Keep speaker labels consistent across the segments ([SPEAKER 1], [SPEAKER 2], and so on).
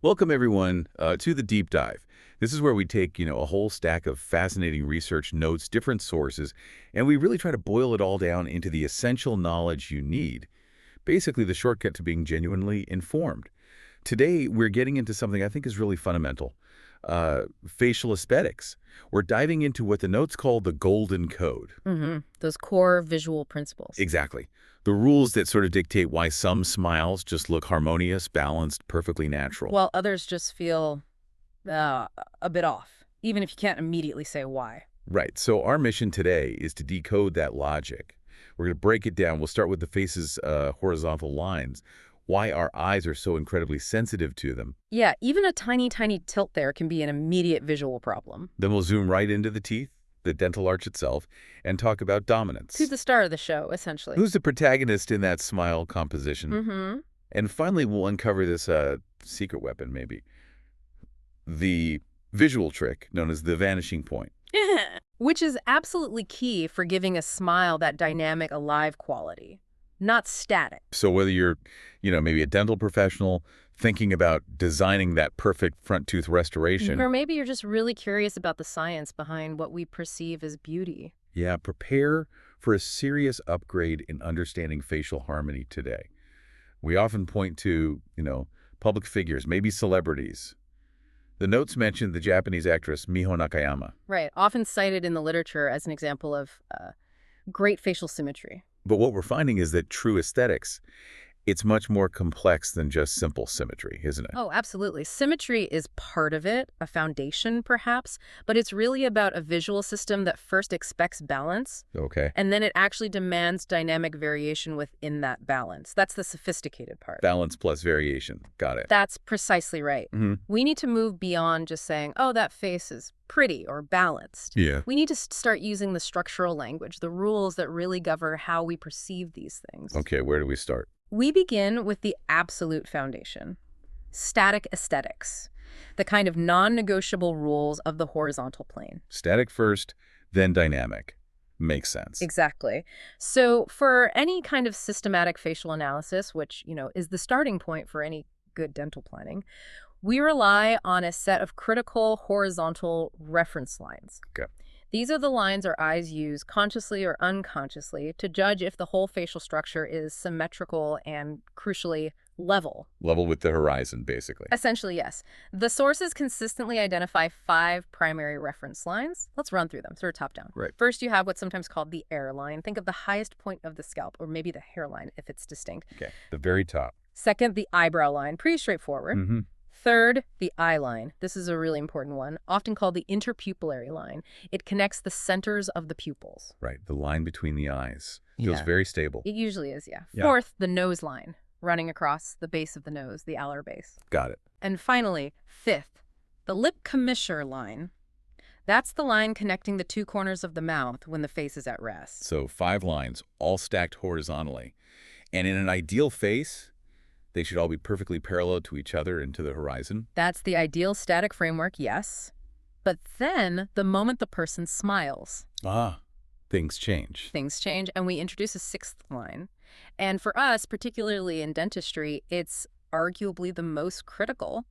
[SPEAKER 1] Welcome, everyone, to the deep dive. This is where we take, a whole stack of fascinating research notes, different sources, and we really try to boil it all down into the essential knowledge you need. Basically, the shortcut to being genuinely informed. Today, we're getting into something I think is really fundamental, facial aesthetics. We're diving into what the notes call the golden code.
[SPEAKER 2] Those core visual principles.
[SPEAKER 1] Exactly. The rules that sort of dictate why some smiles just look harmonious, balanced, perfectly natural.
[SPEAKER 2] While others just feel a bit off, even if you can't immediately say why.
[SPEAKER 1] Right. So our mission today is to decode that logic. We're going to break it down. We'll start with the face's horizontal lines, why our eyes are so incredibly sensitive to them.
[SPEAKER 2] Yeah, even a tiny, tiny tilt there can be an immediate visual problem.
[SPEAKER 1] Then we'll zoom right into the teeth, the dental arch itself, and talk about dominance.
[SPEAKER 2] To the star of the show, essentially.
[SPEAKER 1] Who's the protagonist in that smile composition? And finally, we'll uncover this secret weapon, maybe. The visual trick known as the vanishing point.
[SPEAKER 2] Which is absolutely key for giving a smile that dynamic, alive quality, not static.
[SPEAKER 1] So whether you're, maybe a dental professional thinking about designing that perfect front tooth restoration.
[SPEAKER 2] Or maybe you're just really curious about the science behind what we perceive as beauty.
[SPEAKER 1] Yeah, prepare for a serious upgrade in understanding facial harmony today. We often point to, public figures, maybe celebrities. The notes mentioned the Japanese actress Miho Nakayama.
[SPEAKER 2] Right, often cited in the literature as an example of great facial symmetry.
[SPEAKER 1] But what we're finding is that true aesthetics, it's much more complex than just simple symmetry, isn't it?
[SPEAKER 2] Oh, absolutely. Symmetry is part of it, a foundation perhaps, but it's really about a visual system that first expects balance,
[SPEAKER 1] Okay.
[SPEAKER 2] and then it actually demands dynamic variation within that balance. That's the sophisticated part.
[SPEAKER 1] Balance plus variation. Got it.
[SPEAKER 2] That's precisely right. We need to move beyond just saying, oh, that face is pretty or balanced.
[SPEAKER 1] Yeah.
[SPEAKER 2] We need to start using the structural language, the rules that really govern how we perceive these things.
[SPEAKER 1] Okay, where do we start?
[SPEAKER 2] We begin with the absolute foundation, static aesthetics, the kind of non-negotiable rules of the horizontal plane.
[SPEAKER 1] Static first, then dynamic. Makes sense.
[SPEAKER 2] Exactly. So for any kind of systematic facial analysis, which, is the starting point for any good dental planning, we rely on a set of critical horizontal reference lines.
[SPEAKER 1] Okay.
[SPEAKER 2] These are the lines our eyes use consciously or unconsciously to judge if the whole facial structure is symmetrical and, crucially, level.
[SPEAKER 1] Level with the horizon, basically.
[SPEAKER 2] Essentially, yes. The sources consistently identify 5 primary reference lines. Let's run through them, sort of top down.
[SPEAKER 1] Right.
[SPEAKER 2] First, you have what's sometimes called the air line. Think of the highest point of the scalp, or maybe the hairline if it's distinct.
[SPEAKER 1] Okay, the very top.
[SPEAKER 2] Second, the eyebrow line. Pretty straightforward. Third, the eye line. This is a really important one, often called the interpupillary line. It connects the centers of the pupils.
[SPEAKER 1] Right, the line between the eyes. Feels very stable.
[SPEAKER 2] It usually is, yeah.
[SPEAKER 1] Yeah.
[SPEAKER 2] Fourth, the nose line, running across the base of the nose, the alar base.
[SPEAKER 1] Got it.
[SPEAKER 2] And finally, fifth, the lip commissure line. That's the line connecting the 2 corners of the mouth when the face is at rest.
[SPEAKER 1] So 5 lines, all stacked horizontally. And in an ideal face, they should all be perfectly parallel to each other and to the horizon.
[SPEAKER 2] That's the ideal static framework, yes. But then, the moment the person smiles,
[SPEAKER 1] Things change.
[SPEAKER 2] things change, and we introduce a 6th line. And for us, particularly in dentistry, it's arguably the most critical,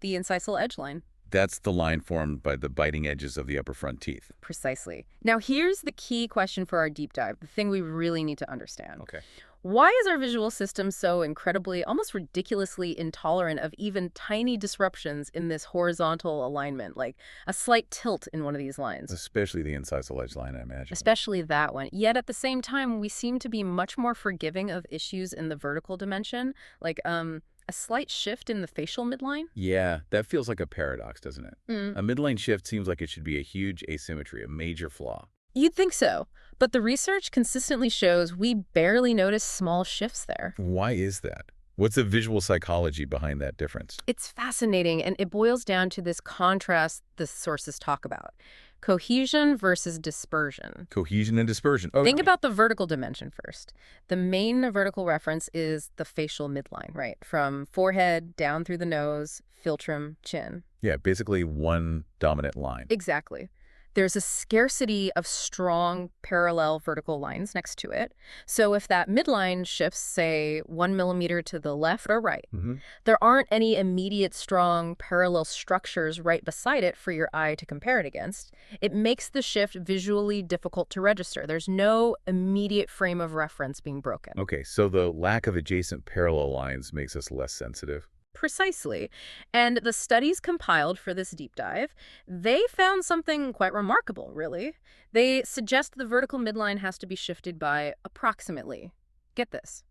[SPEAKER 2] the incisal edge line.
[SPEAKER 1] That's the line formed by the biting edges of the upper front teeth.
[SPEAKER 2] Precisely. Now, here's the key question for our deep dive, the thing we really need to understand.
[SPEAKER 1] Okay.
[SPEAKER 2] Why is our visual system so incredibly, almost ridiculously intolerant of even tiny disruptions in this horizontal alignment, like a slight tilt in one of these lines?
[SPEAKER 1] Especially the incisal edge line, I imagine.
[SPEAKER 2] Especially that one. Yet at the same time, we seem to be much more forgiving of issues in the vertical dimension, like a slight shift in the facial midline.
[SPEAKER 1] Yeah, that feels like a paradox, doesn't it?
[SPEAKER 2] Mm.
[SPEAKER 1] A midline shift seems like it should be a huge asymmetry, a major flaw.
[SPEAKER 2] You'd think so, but the research consistently shows we barely notice small shifts there.
[SPEAKER 1] Why is that? What's the visual psychology behind that difference?
[SPEAKER 2] It's fascinating, and it boils down to this contrast the sources talk about. Cohesion versus dispersion.
[SPEAKER 1] Cohesion and dispersion. Okay.
[SPEAKER 2] Think about the vertical dimension first. The main vertical reference is the facial midline, right? From forehead down through the nose, philtrum, chin.
[SPEAKER 1] Yeah, basically one dominant line.
[SPEAKER 2] Exactly. There's a scarcity of strong parallel vertical lines next to it. So if that midline shifts, say, 1 millimeter to the left or right,
[SPEAKER 1] Hmm.
[SPEAKER 2] there aren't any immediate strong parallel structures right beside it for your eye to compare it against. It makes the shift visually difficult to register. There's no immediate frame of reference being broken.
[SPEAKER 1] Okay, so the lack of adjacent parallel lines makes us less sensitive.
[SPEAKER 2] Precisely. And the studies compiled for this deep dive, they found something quite remarkable, really. They suggest the vertical midline has to be shifted by approximately, get this,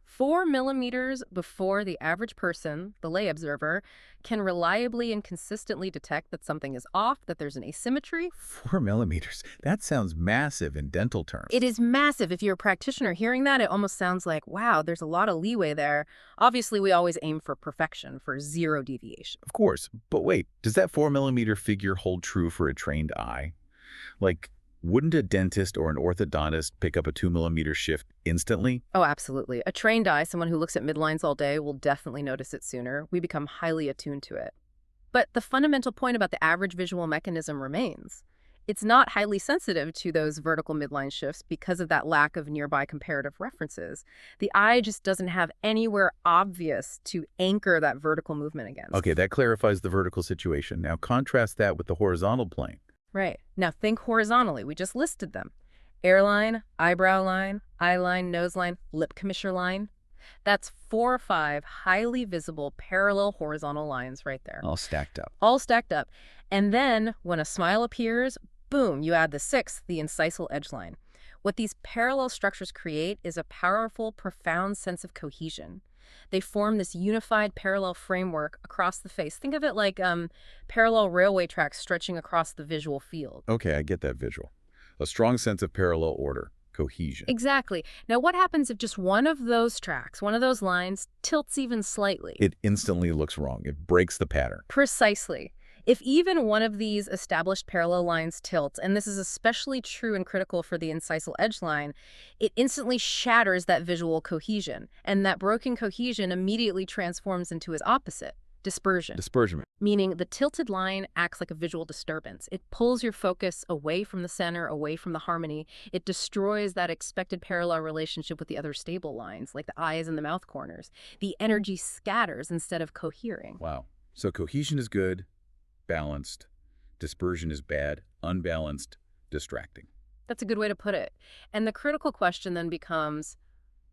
[SPEAKER 2] 4 millimeters before the average person, the lay observer, can reliably and consistently detect that something is off, that there's an asymmetry.
[SPEAKER 1] 4 millimeters. That sounds massive in dental terms.
[SPEAKER 2] It is massive. If you're a practitioner hearing that, it almost sounds like, wow, there's a lot of leeway there. Obviously, we always aim for perfection, for zero deviation.
[SPEAKER 1] Of course, but wait, does that 4 millimeter figure hold true for a trained eye? Like, wouldn't a dentist or an orthodontist pick up a 2 millimeter shift instantly?
[SPEAKER 2] Oh, absolutely. A trained eye, someone who looks at midlines all day, will definitely notice it sooner. We become highly attuned to it. But the fundamental point about the average visual mechanism remains. It's not highly sensitive to those vertical midline shifts because of that lack of nearby comparative references. The eye just doesn't have anywhere obvious to anchor that vertical movement against.
[SPEAKER 1] Okay, that clarifies the vertical situation. Now contrast that with the horizontal plane.
[SPEAKER 2] Right. Now think horizontally. We just listed them. Airline, eyebrow line, eye line, nose line, lip commissure line. That's 4 or 5 highly visible parallel horizontal lines right there.
[SPEAKER 1] All stacked up.
[SPEAKER 2] All stacked up. And then when a smile appears, boom, you add the 6th, the incisal edge line. What these parallel structures create is a powerful, profound sense of cohesion. They form this unified parallel framework across the face. Think of it like parallel railway tracks stretching across the visual field.
[SPEAKER 1] Okay, I get that visual. A strong sense of parallel order, cohesion.
[SPEAKER 2] Exactly. Now, what happens if just one of those tracks, one of those lines, tilts even slightly?
[SPEAKER 1] It instantly looks wrong. It breaks the pattern.
[SPEAKER 2] Precisely. If even one of these established parallel lines tilts, and this is especially true and critical for the incisal edge line, it instantly shatters that visual cohesion, and that broken cohesion immediately transforms into its opposite, dispersion.
[SPEAKER 1] Dispersion.
[SPEAKER 2] Meaning the tilted line acts like a visual disturbance. It pulls your focus away from the center, away from the harmony. It destroys that expected parallel relationship with the other stable lines, like the eyes and the mouth corners. The energy scatters instead of cohering.
[SPEAKER 1] Wow. So cohesion is good, balanced. Dispersion is bad, unbalanced, distracting.
[SPEAKER 2] That's a good way to put it. And the critical question then becomes,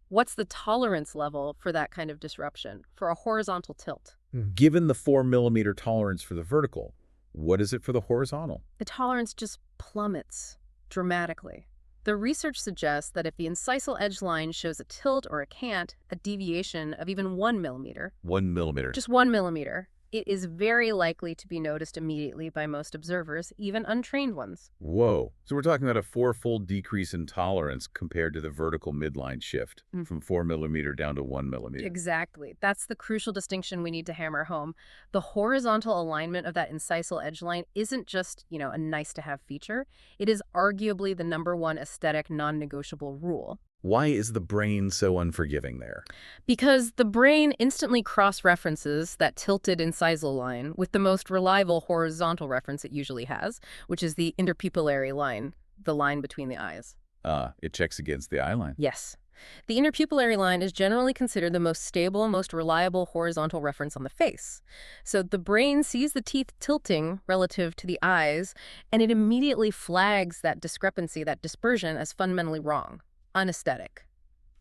[SPEAKER 2] what's the tolerance level for that kind of disruption, for a horizontal tilt?
[SPEAKER 1] Given the 4 millimeter tolerance for the vertical, what is it for the horizontal?
[SPEAKER 2] The tolerance just plummets dramatically. The research suggests that if the incisal edge line shows a tilt or a cant, a deviation of even 1 millimeter,
[SPEAKER 1] 1 millimeter.
[SPEAKER 2] just 1 millimeter, it is very likely to be noticed immediately by most observers, even untrained ones.
[SPEAKER 1] Whoa. So we're talking about a 4-fold decrease in tolerance compared to the vertical midline shift from 4 millimeter down to 1 millimeter.
[SPEAKER 2] Exactly. That's the crucial distinction we need to hammer home. The horizontal alignment of that incisal edge line isn't just, a nice-to-have feature. It is arguably the #1 aesthetic non-negotiable rule.
[SPEAKER 1] Why is the brain so unforgiving there?
[SPEAKER 2] Because the brain instantly cross-references that tilted incisal line with the most reliable horizontal reference it usually has, which is the interpupillary line, the line between the eyes.
[SPEAKER 1] It checks against the eye line.
[SPEAKER 2] Yes. The interpupillary line is generally considered the most stable, most reliable horizontal reference on the face. So the brain sees the teeth tilting relative to the eyes, and it immediately flags that discrepancy, that dispersion, as fundamentally wrong, unaesthetic,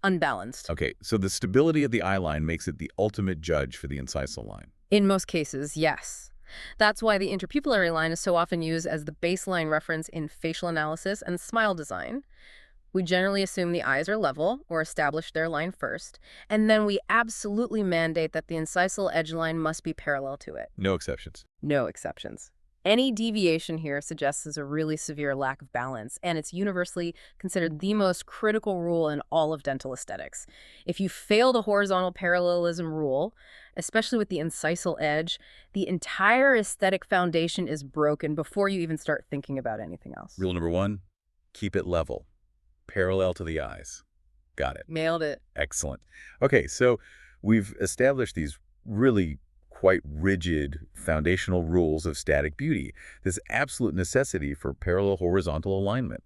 [SPEAKER 2] unbalanced.
[SPEAKER 1] Okay, so the stability of the eye line makes it the ultimate judge for the incisal line.
[SPEAKER 2] In most cases, yes. That's why the interpupillary line is so often used as the baseline reference in facial analysis and smile design. We generally assume the eyes are level or establish their line first, and then we absolutely mandate that the incisal edge line must be parallel to it.
[SPEAKER 1] No exceptions.
[SPEAKER 2] No exceptions. Any deviation here suggests there's a really severe lack of balance, and it's universally considered the most critical rule in all of dental aesthetics. If you fail the horizontal parallelism rule, especially with the incisal edge, the entire aesthetic foundation is broken before you even start thinking about anything else.
[SPEAKER 1] Rule number 1, keep it level, parallel to the eyes. Got it.
[SPEAKER 2] Nailed it.
[SPEAKER 1] Excellent. Okay, so we've established these really quite rigid foundational rules of static beauty, this absolute necessity for parallel horizontal alignment.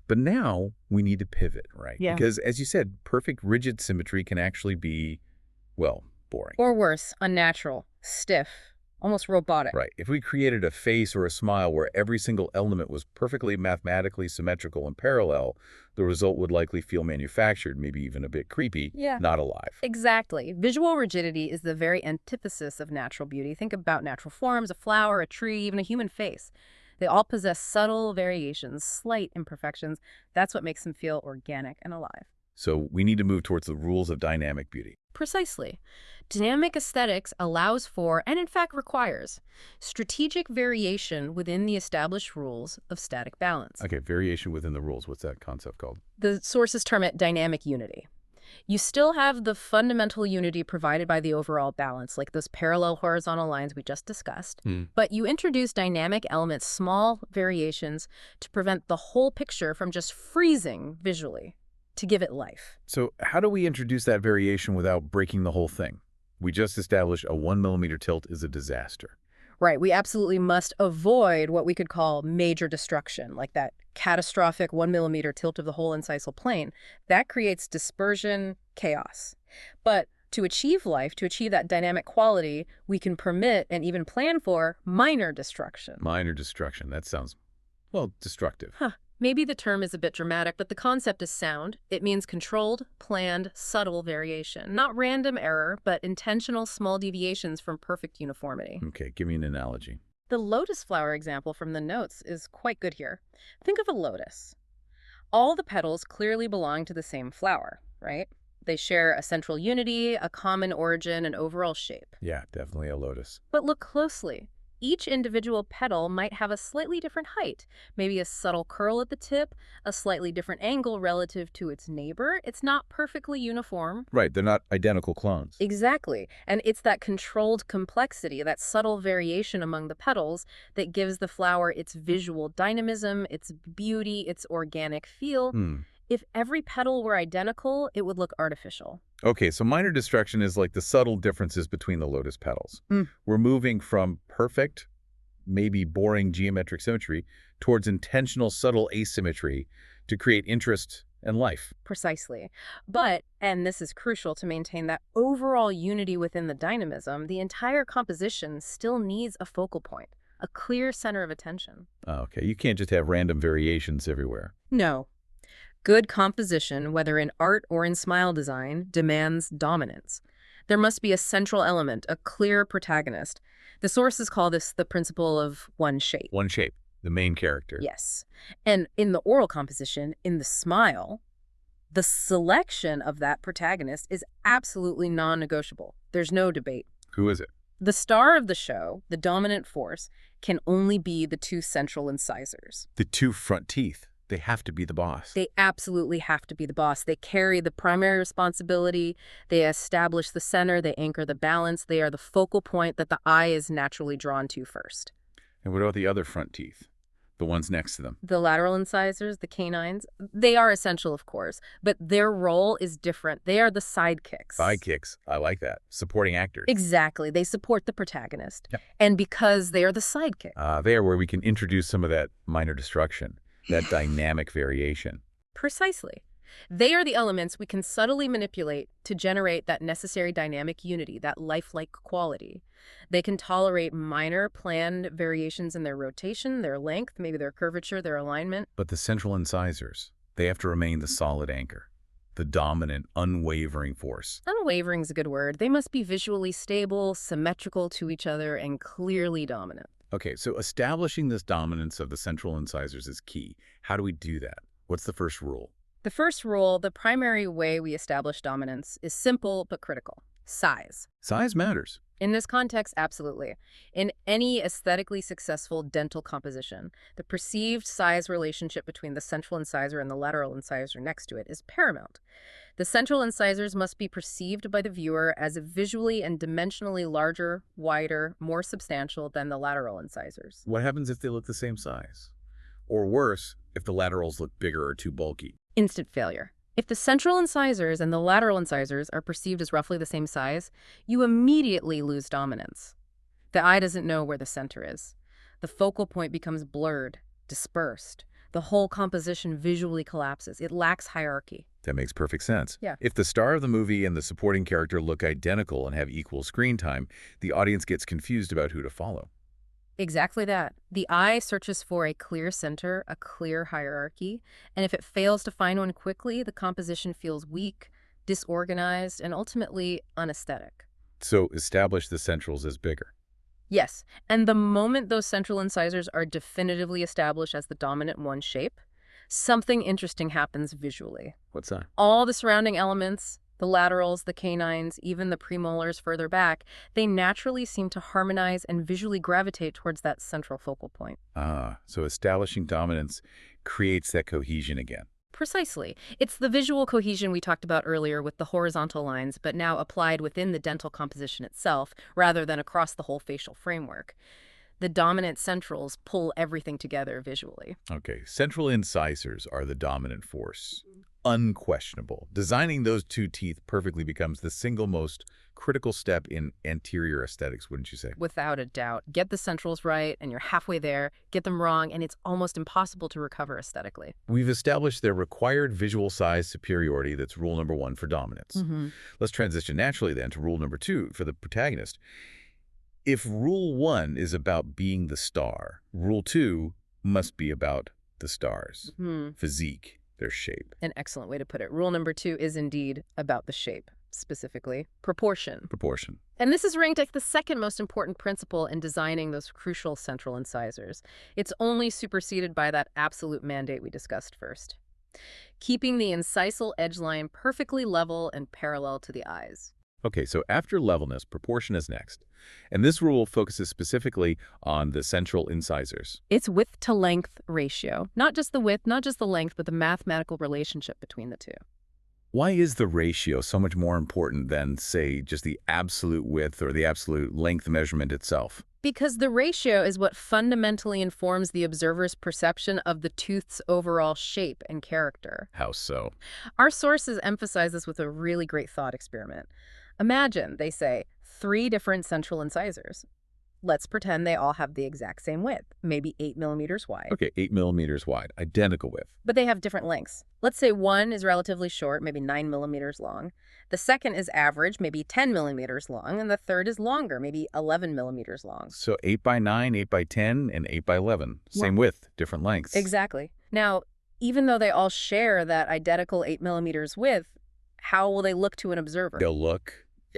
[SPEAKER 1] But now we need to pivot, right?
[SPEAKER 2] Yeah.
[SPEAKER 1] Because as you said, perfect rigid symmetry can actually be, well, boring.
[SPEAKER 2] Or worse, unnatural, stiff, almost robotic.
[SPEAKER 1] Right. If we created a face or a smile where every single element was perfectly mathematically symmetrical and parallel, the result would likely feel manufactured, maybe even a bit creepy,
[SPEAKER 2] Yeah.
[SPEAKER 1] not alive.
[SPEAKER 2] Exactly. Visual rigidity is the very antithesis of natural beauty. Think about natural forms, a flower, a tree, even a human face. They all possess subtle variations, slight imperfections. That's what makes them feel organic and alive.
[SPEAKER 1] So we need to move towards the rules of dynamic beauty.
[SPEAKER 2] Precisely. Dynamic aesthetics allows for, and in fact requires, strategic variation within the established rules of static balance.
[SPEAKER 1] Okay, variation within the rules. What's that concept called?
[SPEAKER 2] The sources term it dynamic unity. You still have the fundamental unity provided by the overall balance, like those parallel horizontal lines we just discussed, but you introduce dynamic elements, small variations, to prevent the whole picture from just freezing visually, to give it life.
[SPEAKER 1] So how do we introduce that variation without breaking the whole thing? We just established a 1 millimeter tilt is a disaster.
[SPEAKER 2] Right, we absolutely must avoid what we could call major destruction, like that catastrophic 1 millimeter tilt of the whole incisal plane. That creates dispersion, chaos. But to achieve life, to achieve that dynamic quality, we can permit and even plan for minor destruction.
[SPEAKER 1] Minor destruction. That sounds, well, destructive.
[SPEAKER 2] Maybe the term is a bit dramatic, but the concept is sound. It means controlled, planned, subtle variation. Not random error, but intentional small deviations from perfect uniformity.
[SPEAKER 1] Okay, give me an analogy.
[SPEAKER 2] The lotus flower example from the notes is quite good here. Think of a lotus. All the petals clearly belong to the same flower, right? They share a central unity, a common origin, and overall shape.
[SPEAKER 1] Yeah, definitely a lotus.
[SPEAKER 2] But look closely. Each individual petal might have a slightly different height, maybe a subtle curl at the tip, a slightly different angle relative to its neighbor. It's not perfectly uniform.
[SPEAKER 1] Right, they're not identical clones.
[SPEAKER 2] Exactly. And it's that controlled complexity, that subtle variation among the petals that gives the flower its visual dynamism, its beauty, its organic feel. If every petal were identical, it would look artificial.
[SPEAKER 1] Okay, so minor destruction is like the subtle differences between the lotus petals. We're moving from perfect, maybe boring geometric symmetry towards intentional, subtle asymmetry to create interest and life.
[SPEAKER 2] Precisely. But, and this is crucial to maintain that overall unity within the dynamism, the entire composition still needs a focal point, a clear center of attention.
[SPEAKER 1] Okay, you can't just have random variations everywhere.
[SPEAKER 2] No. Good composition, whether in art or in smile design, demands dominance. There must be a central element, a clear protagonist. The sources call this the principle of one shape.
[SPEAKER 1] One shape, the main character.
[SPEAKER 2] Yes. And in the oral composition, in the smile, the selection of that protagonist is absolutely non-negotiable. There's no debate.
[SPEAKER 1] Who is it?
[SPEAKER 2] The star of the show, the dominant force, can only be the two central incisors.
[SPEAKER 1] The two front teeth. They have to be the boss.
[SPEAKER 2] They absolutely have to be the boss. They carry the primary responsibility. They establish the center. They anchor the balance. They are the focal point that the eye is naturally drawn to first.
[SPEAKER 1] And what about the other front teeth? The ones next to them?
[SPEAKER 2] The lateral incisors, the canines, they are essential, of course, but their role is different. They are the sidekicks.
[SPEAKER 1] Sidekicks. I like that. Supporting actors.
[SPEAKER 2] Exactly. They support the protagonist.
[SPEAKER 1] Yep.
[SPEAKER 2] And because they are the sidekick.
[SPEAKER 1] They are where we can introduce some of that minor destruction. That dynamic variation.
[SPEAKER 2] Precisely. They are the elements we can subtly manipulate to generate that necessary dynamic unity, that lifelike quality. They can tolerate minor planned variations in their rotation, their length, maybe their curvature, their alignment.
[SPEAKER 1] But the central incisors, they have to remain the solid anchor, the dominant, unwavering force.
[SPEAKER 2] Unwavering is a good word. They must be visually stable, symmetrical to each other, and clearly dominant.
[SPEAKER 1] Okay, so establishing this dominance of the central incisors is key. How do we do that? What's the first rule?
[SPEAKER 2] The first rule, the primary way we establish dominance, is simple but critical. Size.
[SPEAKER 1] Size matters.
[SPEAKER 2] In this context, absolutely. In any aesthetically successful dental composition, the perceived size relationship between the central incisor and the lateral incisor next to it is paramount. The central incisors must be perceived by the viewer as visually and dimensionally larger, wider, more substantial than the lateral incisors.
[SPEAKER 1] What happens if they look the same size? Or worse, if the laterals look bigger or too bulky?
[SPEAKER 2] Instant failure. If the central incisors and the lateral incisors are perceived as roughly the same size, you immediately lose dominance. The eye doesn't know where the center is. The focal point becomes blurred, dispersed. The whole composition visually collapses. It lacks hierarchy.
[SPEAKER 1] That makes perfect sense.
[SPEAKER 2] Yeah.
[SPEAKER 1] If the star of the movie and the supporting character look identical and have equal screen time, the audience gets confused about who to follow.
[SPEAKER 2] Exactly that. The eye searches for a clear center, a clear hierarchy, and if it fails to find one quickly, the composition feels weak, disorganized, and ultimately unaesthetic.
[SPEAKER 1] So establish the centrals as bigger.
[SPEAKER 2] Yes, and the moment those central incisors are definitively established as the dominant one shape, something interesting happens visually.
[SPEAKER 1] What's that?
[SPEAKER 2] All the surrounding elements, the laterals, the canines, even the premolars further back, they naturally seem to harmonize and visually gravitate towards that central focal point.
[SPEAKER 1] So establishing dominance creates that cohesion again.
[SPEAKER 2] Precisely. It's the visual cohesion we talked about earlier with the horizontal lines, but now applied within the dental composition itself, rather than across the whole facial framework. The dominant centrals pull everything together visually.
[SPEAKER 1] Okay, central incisors are the dominant force. Unquestionable. Designing those two teeth perfectly becomes the single most critical step in anterior aesthetics, wouldn't you say?
[SPEAKER 2] Without a doubt. Get the centrals right, and you're halfway there. Get them wrong, and it's almost impossible to recover aesthetically.
[SPEAKER 1] We've established their required visual size superiority. That's rule number 1 for dominance. Let's transition naturally then to rule number 2 for the protagonist. If rule 1 is about being the star, rule 2 must be about the stars. Physique, their shape.
[SPEAKER 2] An excellent way to put it. Rule number 2 is indeed about the shape, specifically proportion.
[SPEAKER 1] Proportion.
[SPEAKER 2] And this is ranked as the second most important principle in designing those crucial central incisors. It's only superseded by that absolute mandate we discussed first. Keeping the incisal edgeline perfectly level and parallel to the eyes.
[SPEAKER 1] Okay, so after levelness, proportion is next. And this rule focuses specifically on the central incisors.
[SPEAKER 2] It's width to length ratio. Not just the width, not just the length, but the mathematical relationship between the two.
[SPEAKER 1] Why is the ratio so much more important than, say, just the absolute width or the absolute length measurement itself?
[SPEAKER 2] Because the ratio is what fundamentally informs the observer's perception of the tooth's overall shape and character.
[SPEAKER 1] How so?
[SPEAKER 2] Our sources emphasize this with a really great thought experiment. Imagine, they say, 3 different central incisors. Let's pretend they all have the exact same width, maybe 8 millimeters wide.
[SPEAKER 1] Okay, 8 millimeters wide, identical width.
[SPEAKER 2] But they have different lengths. Let's say one is relatively short, maybe 9 millimeters long. The second is average, maybe 10 millimeters long, and the third is longer, maybe 11 millimeters long.
[SPEAKER 1] So 8 by 9, 8 by 10, and 8 by 11. Same width, different lengths.
[SPEAKER 2] Exactly. Now, even though they all share that identical 8 millimeters width, how will they look to an observer?
[SPEAKER 1] They'll look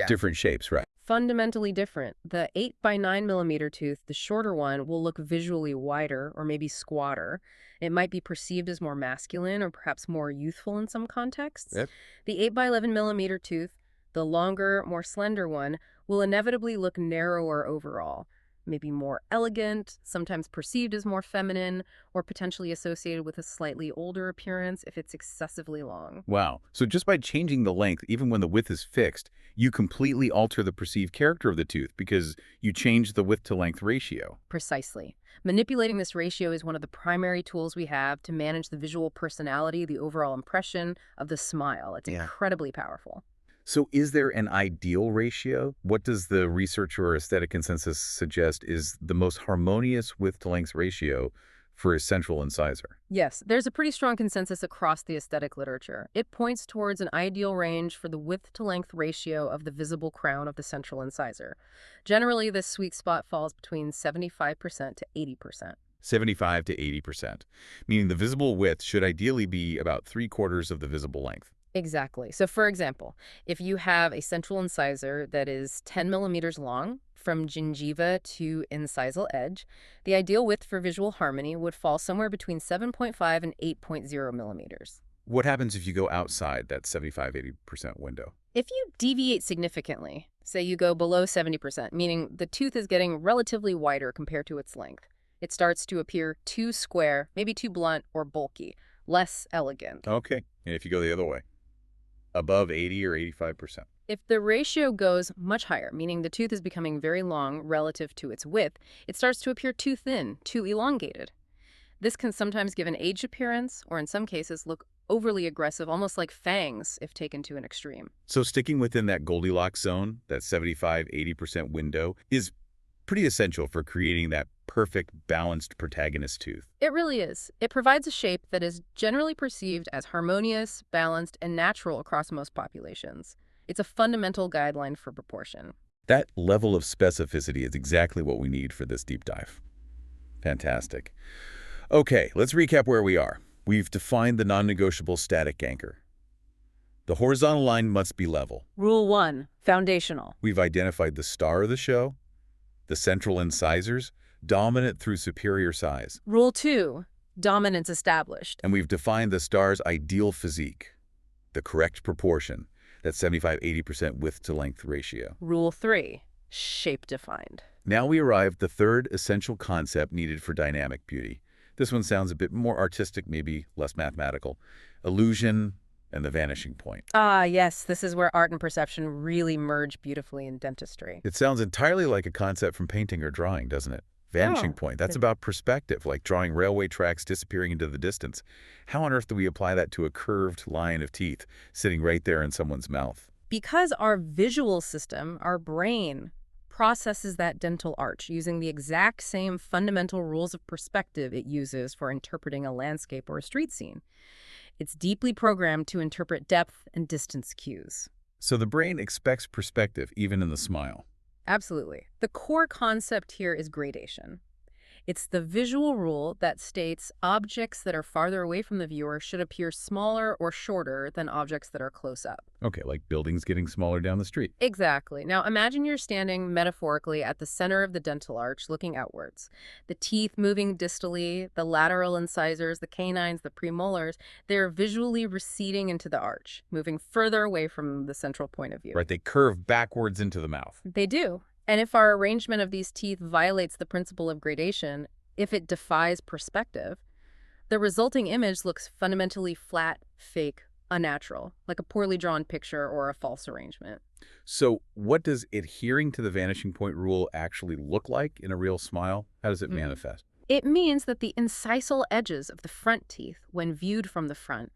[SPEAKER 1] different shapes, right?
[SPEAKER 2] Fundamentally different. The 8 by 9 millimeter tooth, the shorter one, will look visually wider or maybe squatter. It might be perceived as more masculine or perhaps more youthful in some contexts.
[SPEAKER 1] Yep.
[SPEAKER 2] The 8 by 11 millimeter tooth, the longer, more slender one, will inevitably look narrower overall, maybe more elegant, sometimes perceived as more feminine, or potentially associated with a slightly older appearance if it's excessively long.
[SPEAKER 1] Wow. So just by changing the length, even when the width is fixed, you completely alter the perceived character of the tooth because you change the width to length ratio.
[SPEAKER 2] Precisely. Manipulating this ratio is one of the primary tools we have to manage the visual personality, the overall impression of the smile. It's incredibly powerful.
[SPEAKER 1] So is there an ideal ratio? What does the research or aesthetic consensus suggest is the most harmonious width to length ratio for a central incisor?
[SPEAKER 2] Yes, there's a pretty strong consensus across the aesthetic literature. It points towards an ideal range for the width to length ratio of the visible crown of the central incisor. Generally, this sweet spot falls between 75% to 80%.
[SPEAKER 1] 75 to 80%, meaning the visible width should ideally be about 3/4 of the visible length.
[SPEAKER 2] Exactly. So for example, if you have a central incisor that is 10 millimeters long from gingiva to incisal edge, the ideal width for visual harmony would fall somewhere between 7.5 and 8.0 millimeters.
[SPEAKER 1] What happens if you go outside that 75-80% window?
[SPEAKER 2] If you deviate significantly, say you go below 70%, meaning the tooth is getting relatively wider compared to its length, it starts to appear too square, maybe too blunt or bulky, less elegant.
[SPEAKER 1] Okay. And if you go the other way? Above 80 or 85%.
[SPEAKER 2] If the ratio goes much higher, meaning the tooth is becoming very long relative to its width, it starts to appear too thin, too elongated. This can sometimes give an aged appearance, or in some cases look overly aggressive, almost like fangs if taken to an extreme.
[SPEAKER 1] So sticking within that Goldilocks zone, that 75–80% window, is pretty essential for creating that perfect, balanced protagonist tooth.
[SPEAKER 2] It really is. It provides a shape that is generally perceived as harmonious, balanced, and natural across most populations. It's a fundamental guideline for proportion.
[SPEAKER 1] That level of specificity is exactly what we need for this deep dive. Fantastic. Okay, let's recap where we are. We've defined the non-negotiable static anchor. The horizontal line must be level.
[SPEAKER 2] Rule 1, foundational.
[SPEAKER 1] We've identified the star of the show, the central incisors, dominant through superior size.
[SPEAKER 2] Rule 2, dominance established.
[SPEAKER 1] And we've defined the star's ideal physique, the correct proportion, that 75–80% width to length ratio.
[SPEAKER 2] Rule 3, shape defined.
[SPEAKER 1] Now we arrive at the third essential concept needed for dynamic beauty. This one sounds a bit more artistic, maybe less mathematical. Illusion and the vanishing point.
[SPEAKER 2] Ah, yes, this is where art and perception really merge beautifully in dentistry.
[SPEAKER 1] It sounds entirely like a concept from painting or drawing, doesn't it? Vanishing point. That's about perspective, like drawing railway tracks disappearing into the distance. How on earth do we apply that to a curved line of teeth sitting right there in someone's mouth?
[SPEAKER 2] Because our visual system, our brain, processes that dental arch using the exact same fundamental rules of perspective it uses for interpreting a landscape or a street scene. It's deeply programmed to interpret depth and distance cues.
[SPEAKER 1] So the brain expects perspective even in the smile.
[SPEAKER 2] Absolutely. The core concept here is gradation. It's the visual rule that states objects that are farther away from the viewer should appear smaller or shorter than objects that are close up.
[SPEAKER 1] Okay, like buildings getting smaller down the street.
[SPEAKER 2] Exactly. Now imagine you're standing metaphorically at the center of the dental arch looking outwards. The teeth moving distally, the lateral incisors, the canines, the premolars, they're visually receding into the arch, moving further away from the central point of view.
[SPEAKER 1] Right, they curve backwards into the mouth.
[SPEAKER 2] They do. And if our arrangement of these teeth violates the principle of gradation, if it defies perspective, the resulting image looks fundamentally flat, fake, unnatural, like a poorly drawn picture or a false arrangement.
[SPEAKER 1] So what does adhering to the vanishing point rule actually look like in a real smile? How does it manifest?
[SPEAKER 2] It means that the incisal edges of the front teeth, when viewed from the front,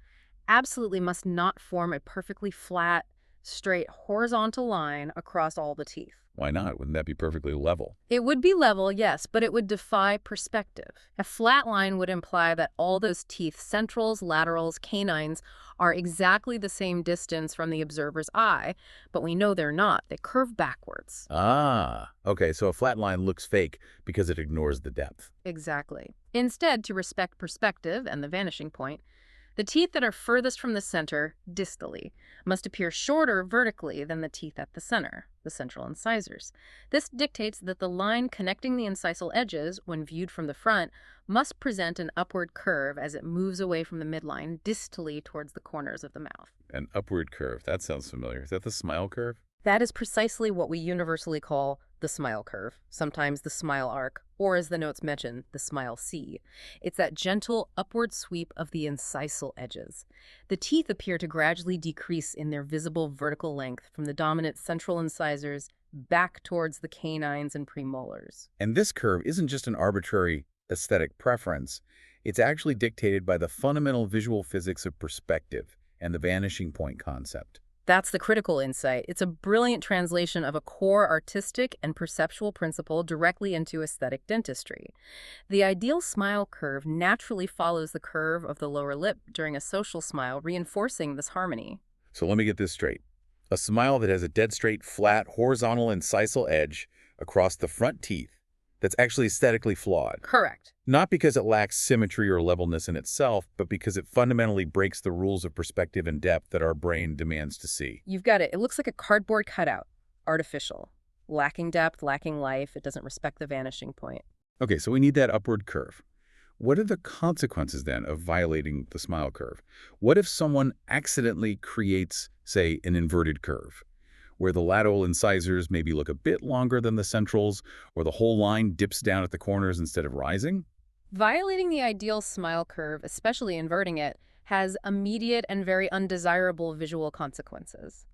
[SPEAKER 2] absolutely must not form a perfectly flat, straight, horizontal line across all the teeth.
[SPEAKER 1] Why not? Wouldn't that be perfectly level?
[SPEAKER 2] It would be level, yes, but it would defy perspective. A flat line would imply that all those teeth, centrals, laterals, canines, are exactly the same distance from the observer's eye, but we know they're not. They curve backwards.
[SPEAKER 1] Ah, okay, so a flat line looks fake because it ignores the depth.
[SPEAKER 2] Exactly. Instead, to respect perspective and the vanishing point, the teeth that are furthest from the center, distally, must appear shorter vertically than the teeth at the center, the central incisors. This dictates that the line connecting the incisal edges, when viewed from the front, must present an upward curve as it moves away from the midline distally towards the corners of the mouth.
[SPEAKER 1] An upward curve. That sounds familiar. Is that the smile curve?
[SPEAKER 2] That is precisely what we universally call the smile curve, sometimes the smile arc, or as the notes mention, the smile C. It's that gentle upward sweep of the incisal edges. The teeth appear to gradually decrease in their visible vertical length from the dominant central incisors back towards the canines and premolars.
[SPEAKER 1] And this curve isn't just an arbitrary aesthetic preference. It's actually dictated by the fundamental visual physics of perspective and the vanishing point concept.
[SPEAKER 2] That's the critical insight. It's a brilliant translation of a core artistic and perceptual principle directly into aesthetic dentistry. The ideal smile curve naturally follows the curve of the lower lip during a social smile, reinforcing this harmony.
[SPEAKER 1] So let me get this straight. A smile that has a dead straight, flat, horizontal incisal edge across the front teeth that's actually aesthetically flawed.
[SPEAKER 2] Correct.
[SPEAKER 1] Not because it lacks symmetry or levelness in itself, but because it fundamentally breaks the rules of perspective and depth that our brain demands to see.
[SPEAKER 2] You've got it. It looks like a cardboard cutout. Artificial. Lacking depth, lacking life. It doesn't respect the vanishing point.
[SPEAKER 1] Okay, so we need that upward curve. What are the consequences then of violating the smile curve? What if someone accidentally creates, say, an inverted curve, where the lateral incisors maybe look a bit longer than the centrals, or the whole line dips down at the corners instead of rising?
[SPEAKER 2] Violating the ideal smile curve, especially inverting it, has immediate and very undesirable visual consequences.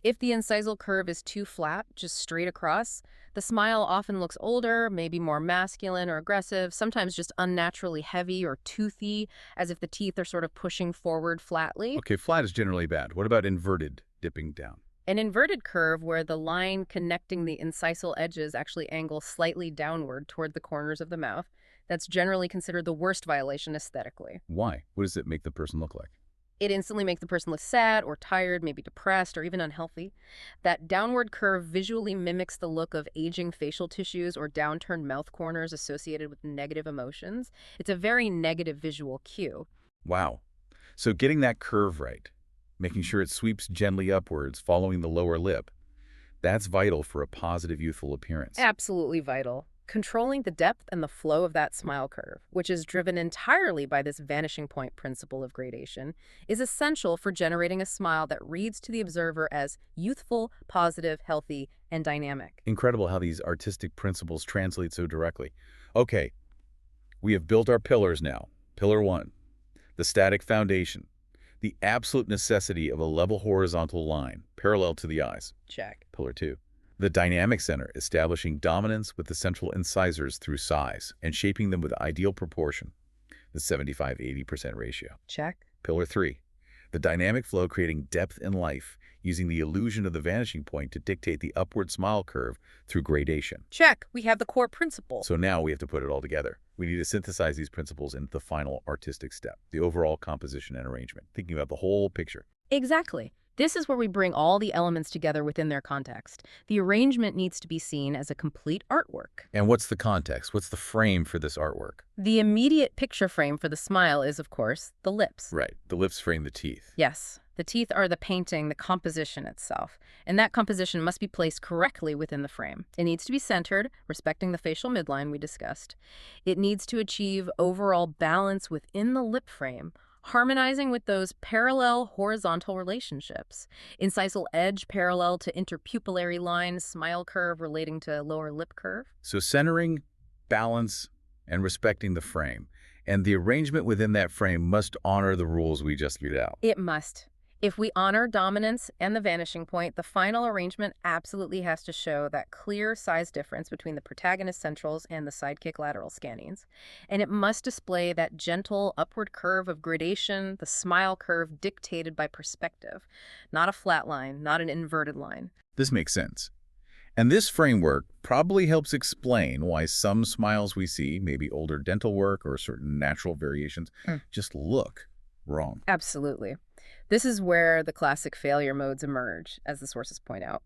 [SPEAKER 2] If the incisal curve is too flat, just straight across, the smile often looks older, maybe more masculine or aggressive, sometimes just unnaturally heavy or toothy, as if the teeth are sort of pushing forward flatly.
[SPEAKER 1] Okay, flat is generally bad. What about inverted, dipping down?
[SPEAKER 2] An inverted curve where the line connecting the incisal edges actually angles slightly downward toward the corners of the mouth. That's generally considered the worst violation aesthetically.
[SPEAKER 1] Why? What does it make the person look like?
[SPEAKER 2] It instantly makes the person look sad or tired, maybe depressed or even unhealthy. That downward curve visually mimics the look of aging facial tissues or downturned mouth corners associated with negative emotions. It's a very negative visual cue.
[SPEAKER 1] Wow. So getting that curve right, making sure it sweeps gently upwards, following the lower lip, that's vital for a positive youthful appearance.
[SPEAKER 2] Absolutely vital. Controlling the depth and the flow of that smile curve, which is driven entirely by this vanishing point principle of gradation, is essential for generating a smile that reads to the observer as youthful, positive, healthy, and dynamic.
[SPEAKER 1] Incredible how these artistic principles translate so directly. Okay, we have built our pillars now. Pillar 1, the static foundation, the absolute necessity of a level horizontal line parallel to the eyes.
[SPEAKER 2] Check.
[SPEAKER 1] Pillar 2, the dynamic center, establishing dominance with the central incisors through size and shaping them with ideal proportion, the 75-80% ratio.
[SPEAKER 2] Check.
[SPEAKER 1] Pillar 3, the dynamic flow, creating depth and life, using the illusion of the vanishing point to dictate the upward smile curve through gradation.
[SPEAKER 2] Check. We have the core principle.
[SPEAKER 1] So now we have to put it all together. We need to synthesize these principles into the final artistic step, the overall composition and arrangement, thinking about the whole picture.
[SPEAKER 2] Exactly. This is where we bring all the elements together within their context. The arrangement needs to be seen as a complete artwork.
[SPEAKER 1] And what's the context? What's the frame for this artwork?
[SPEAKER 2] The immediate picture frame for the smile is, of course, the lips.
[SPEAKER 1] Right. The lips frame the teeth.
[SPEAKER 2] Yes, the teeth are the painting, the composition itself, and that composition must be placed correctly within the frame. It needs to be centered, respecting the facial midline we discussed. It needs to achieve overall balance within the lip frame, harmonizing with those parallel horizontal relationships. Incisal edge parallel to interpupillary line, smile curve relating to lower lip curve.
[SPEAKER 1] So centering, balance, and respecting the frame. And the arrangement within that frame must honor the rules we just laid out.
[SPEAKER 2] It must. If we honor dominance and the vanishing point, the final arrangement absolutely has to show that clear size difference between the protagonist centrals and the sidekick lateral scannings. And it must display that gentle upward curve of gradation, the smile curve dictated by perspective, not a flat line, not an inverted line.
[SPEAKER 1] This makes sense. And this framework probably helps explain why some smiles we see, maybe older dental work or certain natural variations, just look wrong.
[SPEAKER 2] Absolutely. This is where the classic failure modes emerge, as the sources point out.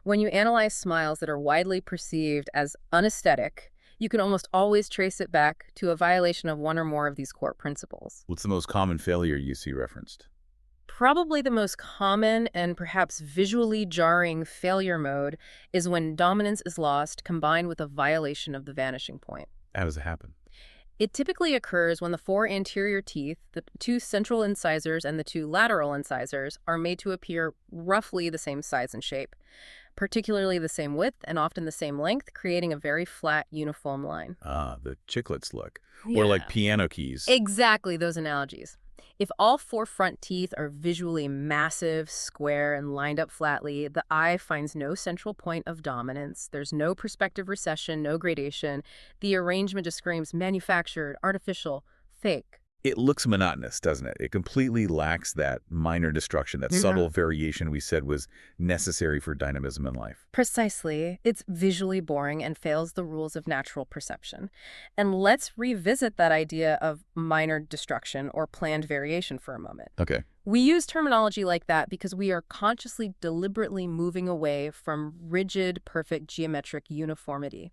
[SPEAKER 2] When you analyze smiles that are widely perceived as unesthetic, you can almost always trace it back to a violation of one or more of these core principles.
[SPEAKER 1] What's the most common failure you see referenced?
[SPEAKER 2] Probably the most common and perhaps visually jarring failure mode is when dominance is lost combined with a violation of the vanishing point.
[SPEAKER 1] How does it happen?
[SPEAKER 2] It typically occurs when the 4 anterior teeth, the 2 central incisors and the 2 lateral incisors, are made to appear roughly the same size and shape, particularly the same width and often the same length, creating a very flat, uniform line.
[SPEAKER 1] Ah, the chiclets look. Or like piano keys.
[SPEAKER 2] Exactly, those analogies. If all 4 front teeth are visually massive, square, and lined up flatly, the eye finds no central point of dominance. There's no perspective recession, no gradation. The arrangement just screams manufactured, artificial, fake.
[SPEAKER 1] It looks monotonous, doesn't it? It completely lacks that minor destruction, that subtle variation we said was necessary for dynamism in life.
[SPEAKER 2] Precisely. It's visually boring and fails the rules of natural perception. And let's revisit that idea of minor destruction or planned variation for a moment.
[SPEAKER 1] Okay.
[SPEAKER 2] We use terminology like that because we are consciously, deliberately moving away from rigid, perfect geometric uniformity.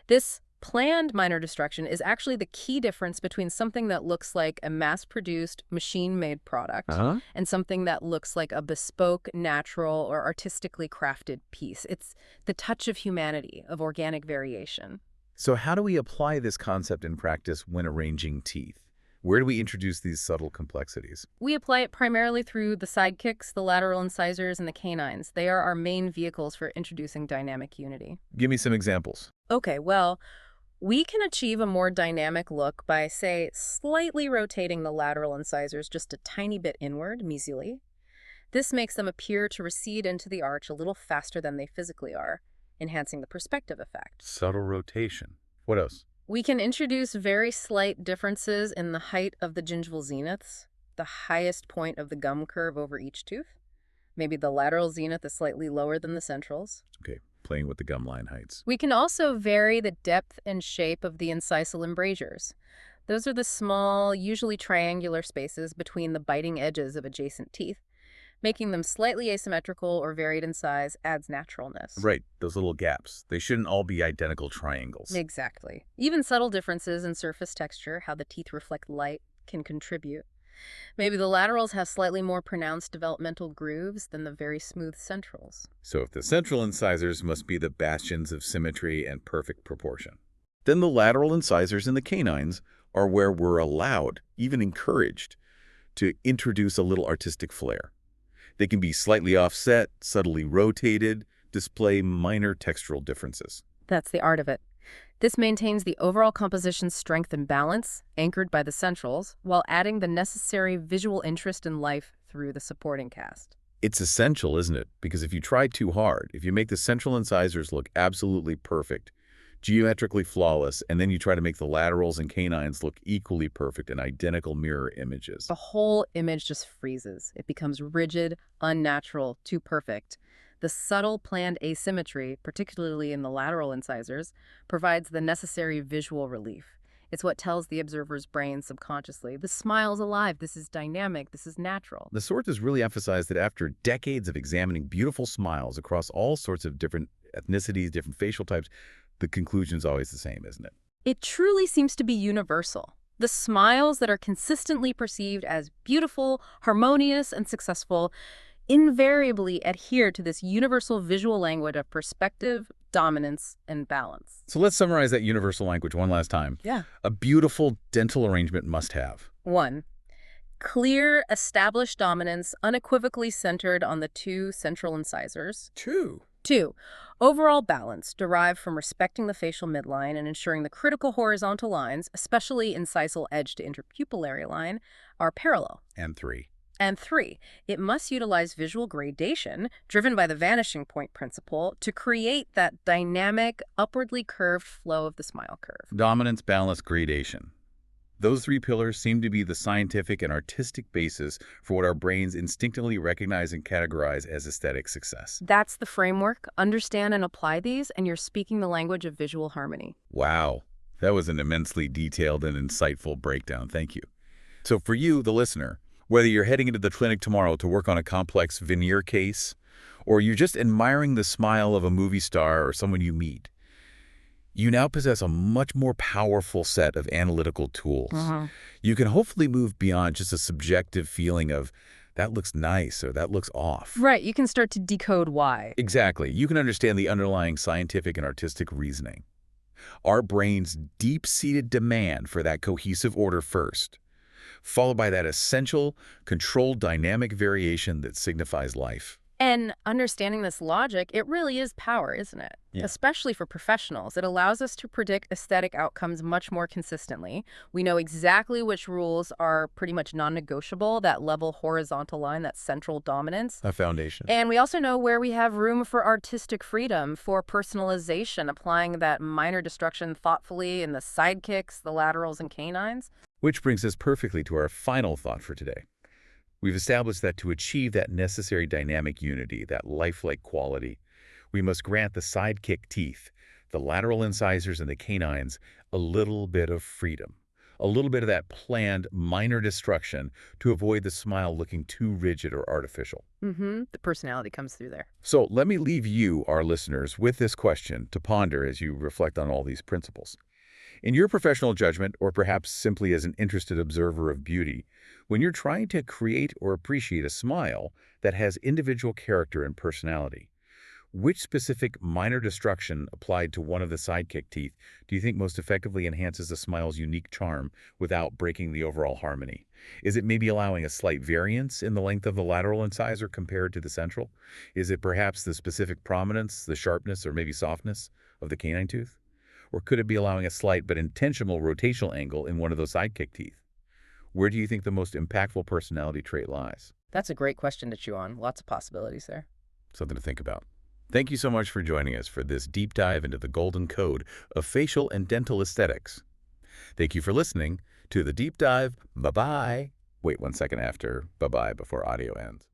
[SPEAKER 2] This planned minor destruction is actually the key difference between something that looks like a mass-produced, machine-made product and something that looks like a bespoke, natural, or artistically crafted piece. It's the touch of humanity, of organic variation.
[SPEAKER 1] So how do we apply this concept in practice when arranging teeth? Where do we introduce these subtle complexities?
[SPEAKER 2] We apply it primarily through the sidekicks, the lateral incisors, and the canines. They are our main vehicles for introducing dynamic unity.
[SPEAKER 1] Give me some examples.
[SPEAKER 2] Okay, well, we can achieve a more dynamic look by, say, slightly rotating the lateral incisors just a tiny bit inward, mesially. This makes them appear to recede into the arch a little faster than they physically are, enhancing the perspective effect.
[SPEAKER 1] Subtle rotation. What else?
[SPEAKER 2] We can introduce very slight differences in the height of the gingival zeniths, the highest point of the gum curve over each tooth. Maybe the lateral zenith is slightly lower than the centrals.
[SPEAKER 1] Okay, playing with the gum line heights.
[SPEAKER 2] We can also vary the depth and shape of the incisal embrasures. Those are the small, usually triangular spaces between the biting edges of adjacent teeth. Making them slightly asymmetrical or varied in size adds naturalness.
[SPEAKER 1] Right, those little gaps. They shouldn't all be identical triangles.
[SPEAKER 2] Exactly. Even subtle differences in surface texture, how the teeth reflect light, can contribute. Maybe the laterals have slightly more pronounced developmental grooves than the very smooth centrals.
[SPEAKER 1] So if the central incisors must be the bastions of symmetry and perfect proportion, then the lateral incisors in the canines are where we're allowed, even encouraged, to introduce a little artistic flair. They can be slightly offset, subtly rotated, display minor textural differences.
[SPEAKER 2] That's the art of it. This maintains the overall composition's strength and balance, anchored by the centrals, while adding the necessary visual interest and life through the supporting cast.
[SPEAKER 1] It's essential, isn't it? Because if you try too hard, if you make the central incisors look absolutely perfect, geometrically flawless, and then you try to make the laterals and canines look equally perfect in identical mirror images.
[SPEAKER 2] The whole image just freezes. It becomes rigid, unnatural, too perfect. The subtle planned asymmetry, particularly in the lateral incisors, provides the necessary visual relief. It's what tells the observer's brain subconsciously, this smile's alive, this is dynamic, this is natural.
[SPEAKER 1] The source has really emphasized that after decades of examining beautiful smiles across all sorts of different ethnicities, different facial types, the conclusion's always the same, isn't it?
[SPEAKER 2] It truly seems to be universal. The smiles that are consistently perceived as beautiful, harmonious, and successful invariably adhere to this universal visual language of perspective, dominance, and balance.
[SPEAKER 1] So let's summarize that universal language one last time.
[SPEAKER 2] Yeah.
[SPEAKER 1] A beautiful dental arrangement must have.
[SPEAKER 2] 1. Clear, established dominance, unequivocally centered on the two central incisors.
[SPEAKER 1] 2.
[SPEAKER 2] 2. Overall balance, derived from respecting the facial midline and ensuring the critical horizontal lines, especially incisal edge to interpupillary line, are parallel.
[SPEAKER 1] And 3.
[SPEAKER 2] And 3, it must utilize visual gradation, driven by the vanishing point principle, to create that dynamic, upwardly curved flow of the smile curve.
[SPEAKER 1] Dominance, balance, gradation. Those 3 pillars seem to be the scientific and artistic basis for what our brains instinctively recognize and categorize as aesthetic success.
[SPEAKER 2] That's the framework. Understand and apply these, and you're speaking the language of visual harmony.
[SPEAKER 1] Wow, that was an immensely detailed and insightful breakdown. Thank you. So for you, the listener, whether you're heading into the clinic tomorrow to work on a complex veneer case, or you're just admiring the smile of a movie star or someone you meet, you now possess a much more powerful set of analytical tools. You can hopefully move beyond just a subjective feeling of, that looks nice or that looks off.
[SPEAKER 2] Right, you can start to decode why.
[SPEAKER 1] Exactly. You can understand the underlying scientific and artistic reasoning. Our brain's deep-seated demand for that cohesive order first, followed by that essential, controlled dynamic variation that signifies life.
[SPEAKER 2] And understanding this logic, it really is power, isn't it?
[SPEAKER 1] Yeah.
[SPEAKER 2] Especially for professionals. It allows us to predict aesthetic outcomes much more consistently. We know exactly which rules are pretty much non-negotiable, that level horizontal line, that central dominance.
[SPEAKER 1] A foundation.
[SPEAKER 2] And we also know where we have room for artistic freedom, for personalization, applying that minor destruction thoughtfully in the sidekicks, the laterals, and canines.
[SPEAKER 1] Which brings us perfectly to our final thought for today. We've established that to achieve that necessary dynamic unity, that lifelike quality, we must grant the sidekick teeth, the lateral incisors and the canines, a little bit of freedom, a little bit of that planned minor destruction to avoid the smile looking too rigid or artificial.
[SPEAKER 2] The personality comes through there.
[SPEAKER 1] So let me leave you, our listeners, with this question to ponder as you reflect on all these principles. In your professional judgment, or perhaps simply as an interested observer of beauty, when you're trying to create or appreciate a smile that has individual character and personality, which specific minor destruction applied to one of the sidekick teeth do you think most effectively enhances the smile's unique charm without breaking the overall harmony? Is it maybe allowing a slight variance in the length of the lateral incisor compared to the central? Is it perhaps the specific prominence, the sharpness, or maybe softness of the canine tooth? Or could it be allowing a slight but intentional rotational angle in one of those sidekick teeth? Where do you think the most impactful personality trait lies?
[SPEAKER 2] That's a great question to chew on. Lots of possibilities there.
[SPEAKER 1] Something to think about. Thank you so much for joining us for this deep dive into the golden code of facial and dental aesthetics. Thank you for listening to the deep dive. Bye-bye. Wait 1 second after bye-bye before audio ends.